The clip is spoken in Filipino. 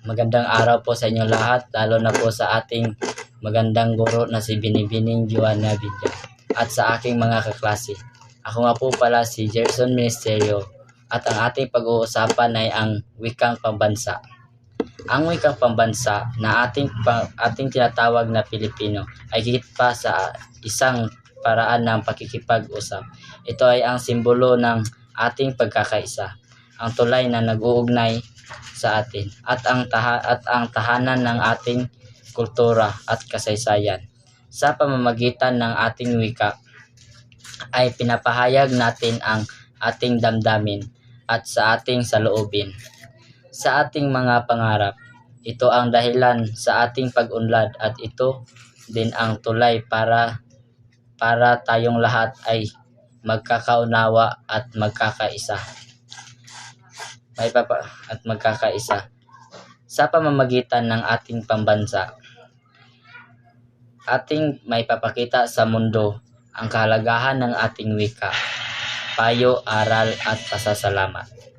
Magandang araw po sa inyo lahat, lalo na po sa ating magandang guro na si Binibining Joanna Vidya at sa aking mga kaklase. Ako nga po pala si Gerson Ministerio at ang ating pag-uusapan ay ang wikang pambansa. Ang wikang pambansa na ating tinatawag na Pilipino ay higit pa sa isang paraan ng pakikipag-usap. Ito ay ang simbolo ng ating pagkakaisa, ang tulay na nag-uugnay sa atin at ang tahanan ng ating kultura at kasaysayan. Sa pamamagitan ng ating wika ay pinapahayag natin ang ating damdamin at sa ating saloobin. Sa ating mga pangarap, ito ang dahilan sa ating pag-unlad at ito din ang tulay para tayong lahat ay magkakaunawa at magkakaisa. Sa pamamagitan ng ating pambansa, ating may papakita sa mundo ang kahalagahan ng ating wika, payo, aral at pasasalamat.